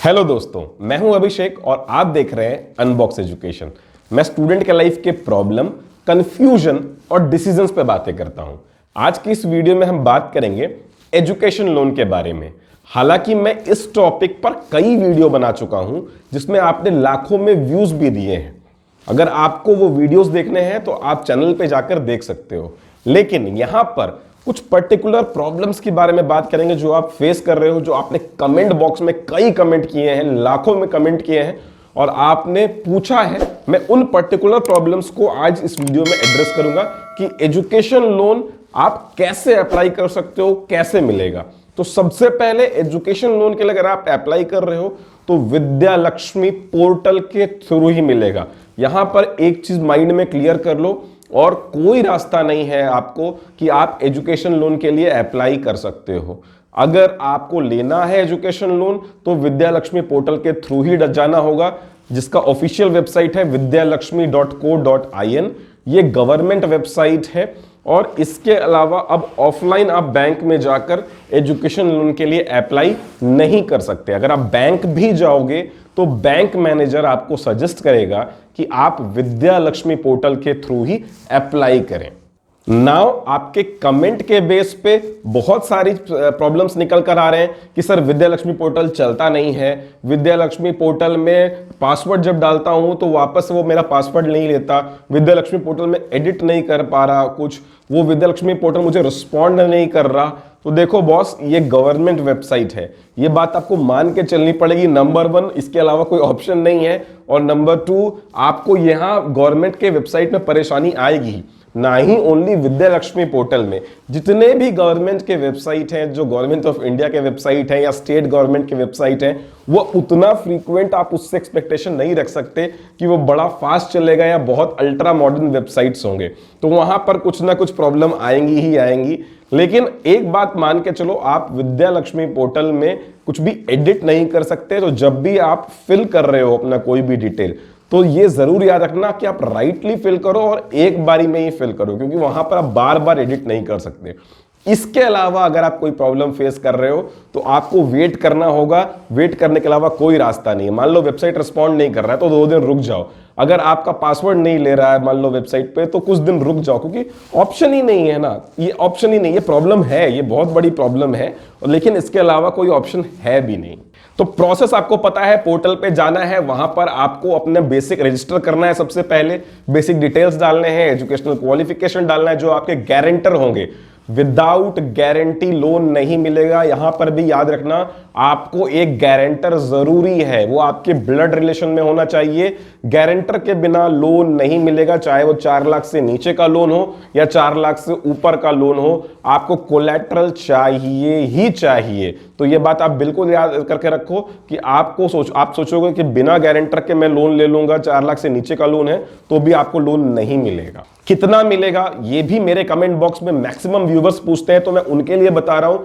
Hello दोस्तों, मैं हूं अभिषेक और आप देख रहे हैं अनबॉक्स एजुकेशन। मैं स्टूडेंट के लाइफ के प्रॉब्लम, कंफ्यूजन और डिसीजंस पे बातें करता हूं। आज की इस वीडियो में हम बात करेंगे एजुकेशन लोन के बारे में। हालांकि मैं इस टॉपिक पर कई वीडियो बना चुका हूं जिसमें आपने लाखों में व्यूज भी दिए हैं। अगर आपको वो वीडियोस देखने हैं तो आप चैनल पे जाकर देख सकते हो, लेकिन यहां पर कुछ पर्टिकुलर प्रॉब्लम्स के बारे में बात करेंगे जो आप फेस कर रहे हो, जो आपने कमेंट बॉक्स में कई कमेंट किए हैं, लाखों में कमेंट किए हैं और आपने पूछा है। मैं उन पर्टिकुलर प्रॉब्लम्स को आज इस वीडियो में एड्रेस करूंगा कि एजुकेशन लोन आप कैसे अप्लाई कर सकते हो, कैसे मिलेगा। तो सबसे पहले एजुकेशन लोन के लिए अगर आप अप्लाई कर रहे हो तो विद्या लक्ष्मी पोर्टल के थ्रू ही मिलेगा। यहां पर एक चीज माइंड में क्लियर कर लो, और कोई रास्ता नहीं है आपको कि आप एजुकेशन लोन के लिए अप्लाई कर सकते हो। अगर आपको लेना है एजुकेशन लोन तो विद्या लक्ष्मी पोर्टल के थ्रू ही जाना होगा, जिसका ऑफिशियल वेबसाइट है vidyalakshmi.co.in। ये गवर्नमेंट वेबसाइट है और इसके अलावा अब ऑफलाइन आप बैंक में जाकर एजुकेशन लोन के लिए अप्लाई नहीं कर सकते। अगर आप बैंक भी जाओगे तो बैंक मैनेजर आपको सजेस्ट करेगा कि आप विद्या लक्ष्मी पोर्टल के थ्रू ही अप्लाई करें। नाउ आपके कमेंट के बेस पे बहुत सारी प्रॉब्लम्स निकल कर आ रहे हैं कि सर विद्या लक्ष्मी पोर्टल चलता नहीं है, विद्या लक्ष्मी पोर्टल में पासवर्ड जब डालता हूं तो वापस वो मेरा पासवर्ड नहीं लेता, विद्या लक्ष्मी पोर्टल में एडिट नहीं कर पा रहा, कुछ वो विद्या लक्ष्मी पोर्टल मुझे रिस्पॉन्ड नहीं कर रहा। तो देखो बॉस, ये गवर्नमेंट वेबसाइट है, ये बात आपको मान के चलनी पड़ेगी। नंबर 1, इसके अलावा कोई ऑप्शन नहीं है, और नंबर 2, आपको यहां गवर्नमेंट के वेबसाइट में परेशानी आएगी। ना ही ओनली विद्या लक्ष्मी पोर्टल में, जितने भी गवर्नमेंट के वेबसाइट हैं, जो गवर्नमेंट ऑफ इंडिया के वेबसाइट हैं या स्टेट गवर्नमेंट के वेबसाइट हैं, वो उतना फ्रीक्वेंट आप उससे एक्सपेक्टेशन नहीं रख सकते कि वो बड़ा फास्ट चलेगा या बहुत अल्ट्रा मॉडर्न वेबसाइट्स होंगे। तो वहां पर कुछ ना कुछ प्रॉब्लम आएंगी ही आएंगी। लेकिन एक बात मान के चलो, आप विद्या लक्ष्मी पोर्टल में कुछ भी एडिट नहीं कर सकते। तो जब भी आप फिल कर रहे हो अपना कोई भी डिटेल, तो ये जरूर याद रखना कि आप राइटली फिल करो और एक बारी में ही फिल करो, क्योंकि वहां पर आप बार बार एडिट नहीं कर सकते। इसके अलावा अगर आप कोई प्रॉब्लम फेस कर रहे हो तो आपको वेट करना होगा। वेट करने के अलावा कोई रास्ता नहीं है। मान लो वेबसाइट रिस्पॉन्ड नहीं कर रहा है तो 2 दिन रुक जाओ। अगर आपका पासवर्ड नहीं ले रहा है मान लो वेबसाइट पे, तो कुछ दिन रुक जाओ, क्योंकि ऑप्शन ही नहीं है ना, ये ऑप्शन ही नहीं। ये प्रॉब्लम है, ये बहुत बड़ी प्रॉब्लम है, लेकिन इसके अलावा कोई ऑप्शन है भी नहीं। तो प्रोसेस आपको पता है, पोर्टल पे जाना है, वहां पर आपको अपने बेसिक रजिस्टर करना है। सबसे पहले बेसिक डिटेल्स डालने हैं, एजुकेशनल क्वालिफिकेशन डालना है, जो आपके गारंटर होंगे। विदाउट गारंटी लोन नहीं मिलेगा। यहां पर भी याद रखना, आपको एक गारंटर जरूरी है, वो आपके ब्लड रिलेशन में होना चाहिए। गारंटर के बिना लोन नहीं मिलेगा, चाहे वो 4 लाख से नीचे का लोन हो या 4 लाख से ऊपर का लोन हो। आपको कोलैटरल चाहिए ही चाहिए। तो ये बात आप बिल्कुल याद करके रखो कि आप सोचोगे कि बिना गारंटर के मैं लोन ले लूंगा, 4 लाख से नीचे का लोन है, तो भी आपको लोन नहीं मिलेगा। कितना मिलेगा ये भी मेरे कमेंट बॉक्स में मैक्सिमम व्यूवर्स पूछते हैं, तो मैं उनके लिए बता रहा हूं।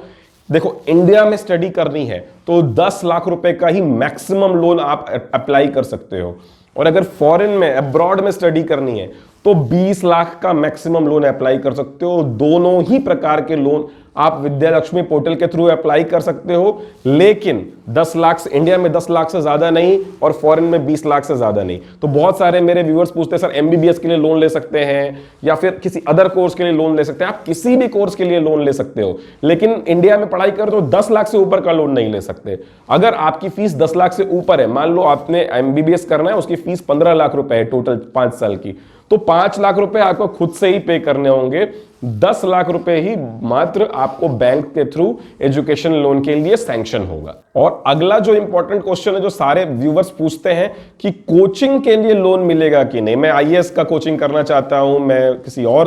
देखो, इंडिया में स्टडी करनी है तो 10 लाख रुपए का ही मैक्सिमम लोन आप अप्लाई कर सकते हो, और अगर फॉरेन में, अब्रॉड में स्टडी करनी है तो 20 लाख का मैक्सिमम लोन अप्लाई कर सकते हो। दोनों ही प्रकार के लोन आप विद्या लक्ष्मी पोर्टल के थ्रू अप्लाई कर सकते हो, लेकिन 10 लाख से, इंडिया में 10 लाख से ज्यादा नहीं और फॉरेन में 20 लाख से ज्यादा नहीं। तो बहुत सारे मेरे व्यूअर्स पूछते हैं, सर एमबीबीएस के लिए लोन ले सकते हैं या फिर किसी अदर कोर्स के लिए लोन ले सकते हैं? आप किसी भी कोर्स के लिए लोन ले सकते हो, लेकिन इंडिया में पढ़ाई कर तो 10 लाख से ऊपर का लोन नहीं ले सकते। अगर आपकी फीस 10 लाख से ऊपर है, मान लो आपने एमबीबीएस करना है, उसकी फीस 15 लाख रुपए है टोटल 5 साल की, तो 5 लाख रुपए आपको खुद से ही पे करने होंगे। 10 लाख रुपए ही मात्र आपको बैंक के थ्रू एजुकेशन लोन के लिए सैंक्शन होगा। और अगला जो इंपॉर्टेंट क्वेश्चन है, जो सारे व्यूवर्स पूछते हैं कि कोचिंग के लिए लोन मिलेगा कि नहीं। मैं आईएएस का कोचिंग करना चाहता हूं, मैं किसी और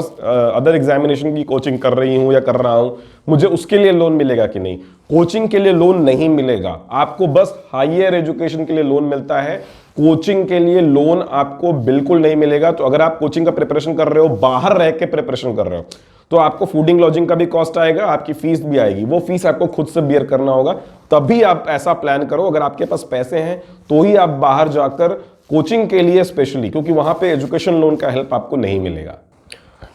अदर एग्जामिनेशन की कोचिंग कर रही हूं या कर रहा हूं, मुझे उसके लिए लोन मिलेगा कि नहीं? कोचिंग के लिए लोन नहीं मिलेगा, आपको बस हायर एजुकेशन के लिए लोन मिलता है। कोचिंग के लिए लोन आपको बिल्कुल नहीं मिलेगा। तो अगर आप कोचिंग का प्रिपरेशन कर रहे हो, बाहर रह के प्रिपरेशन कर रहे हो, तो आपको फूडिंग लॉजिंग का भी कॉस्ट आएगा, आपकी फीस भी आएगी, वो फीस आपको खुद से बियर करना होगा। तभी आप ऐसा प्लान करो, अगर आपके पास पैसे हैं तो ही आप बाहर जाकर कोचिंग के लिए स्पेशली, क्योंकि वहां पे एजुकेशन लोन का हेल्प आपको नहीं मिलेगा।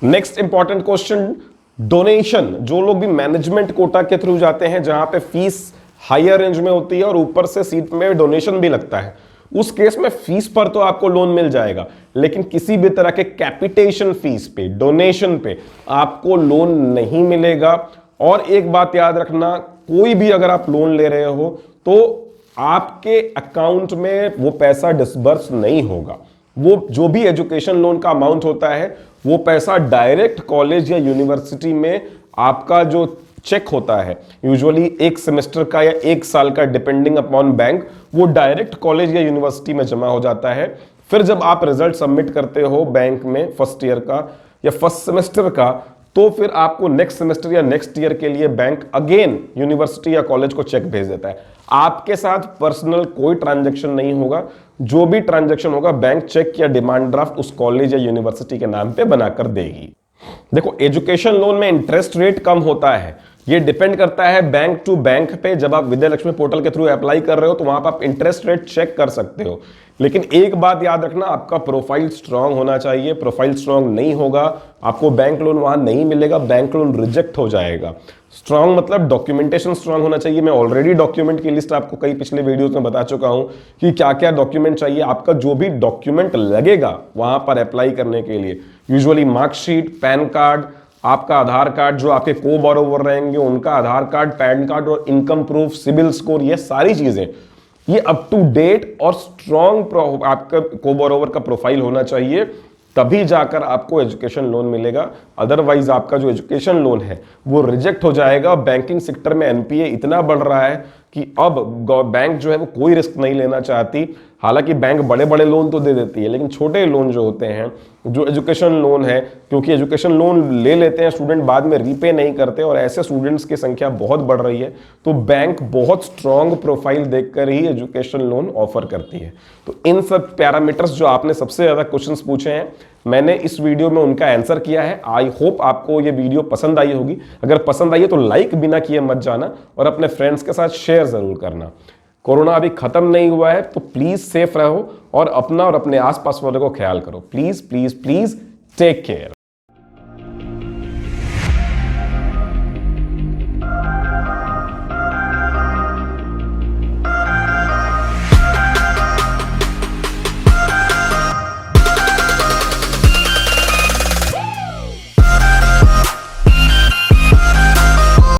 Next important question, donation. जो लोग भी मैनेजमेंट कोटा के थ्रू जाते हैं, जहां पे फीस हायर रेंज में होती है और ऊपर से सीट में डोनेशन भी लगता है, उस केस में फीस पर तो आपको लोन मिल जाएगा, लेकिन किसी भी तरह के कैपिटेशन फीस पे, डोनेशन पे आपको लोन नहीं मिलेगा। और एक बात याद रखना, कोई भी अगर आप लोन ले रहे हो तो आपके अकाउंट में वो पैसा डिसबर्स नहीं होगा। वो जो भी एजुकेशन लोन का अमाउंट होता है वो पैसा डायरेक्ट कॉलेज या यूनिवर्सिटी में आपका जो चेक होता है, यूजुअली एक सेमेस्टर का या एक साल का डिपेंडिंग अपॉन बैंक, वो डायरेक्ट कॉलेज या यूनिवर्सिटी में जमा हो जाता है। फिर जब आप रिजल्ट सबमिट करते हो बैंक में फर्स्ट ईयर का या फर्स्ट सेमेस्टर का, तो फिर आपको नेक्स्ट सेमेस्टर या नेक्स्ट ईयर के लिए बैंक अगेन यूनिवर्सिटी या कॉलेज को चेक भेज देता है। आपके साथ पर्सनल कोई ट्रांजैक्शन नहीं होगा, जो भी ट्रांजैक्शन होगा बैंक चेक या डिमांड ड्राफ्ट उस कॉलेज या यूनिवर्सिटी के नाम पे बनाकर देगी। देखो, एजुकेशन लोन में इंटरेस्ट रेट कम होता है, ये डिपेंड करता है बैंक टू बैंक पे। जब आप विद्या लक्ष्मी पोर्टल के थ्रू अप्लाई कर रहे हो तो वहां पर आप इंटरेस्ट रेट चेक कर सकते हो, लेकिन एक बात याद रखना, आपका प्रोफाइल स्ट्रांग होना चाहिए। प्रोफाइल स्ट्रांग नहीं होगा, आपको बैंक लोन वहां नहीं मिलेगा, बैंक लोन रिजेक्ट हो जाएगा। स्ट्रांग मतलब डॉक्यूमेंटेशन स्ट्रांग होना चाहिए। मैं ऑलरेडी डॉक्यूमेंट की लिस्ट आपको कई पिछले वीडियोस में बता चुका हूं कि क्या क्या डॉक्यूमेंट चाहिए। आपका जो भी डॉक्यूमेंट लगेगा वहां पर अप्लाई करने के लिए, यूजुअली मार्कशीट, पैन कार्ड, आपका आधार कार्ड, जो आपके को बोरोवर रहेंगे उनका आधार कार्ड, पैन कार्ड और इनकम प्रूफ, सिबिल स्कोर, ये सारी चीजें ये अप टू डेट और स्ट्रॉन्ग आपका को बोरोवर का प्रोफाइल होना चाहिए, तभी जाकर आपको एजुकेशन लोन मिलेगा। अदरवाइज आपका जो एजुकेशन लोन है वो रिजेक्ट हो जाएगा। बैंकिंग सेक्टर में एनपीए इतना बढ़ रहा है कि अब बैंक जो है वो कोई रिस्क नहीं लेना चाहती। हालांकि बैंक बड़े बड़े लोन तो दे देती है, लेकिन छोटे लोन जो होते हैं, जो एजुकेशन लोन है, क्योंकि एजुकेशन लोन ले लेते हैं स्टूडेंट, बाद में रीपे नहीं करते और ऐसे स्टूडेंट्स की संख्या बहुत बढ़ रही है, तो बैंक बहुत स्ट्रॉन्ग प्रोफाइल देखकर ही एजुकेशन लोन ऑफर करती है। तो इन सब पैरामीटर्स जो आपने सबसे ज्यादा क्वेश्चंस पूछे हैं, मैंने इस वीडियो में उनका आंसर किया है। आई होप आपको ये वीडियो पसंद आई होगी। अगर पसंद आई है तो लाइक बिना किए मत जाना और अपने फ्रेंड्स के साथ शेयर जरूर करना। कोरोना अभी खत्म नहीं हुआ है, तो प्लीज सेफ रहो और अपना और अपने आसपास वालों को ख्याल करो। Please please please take care.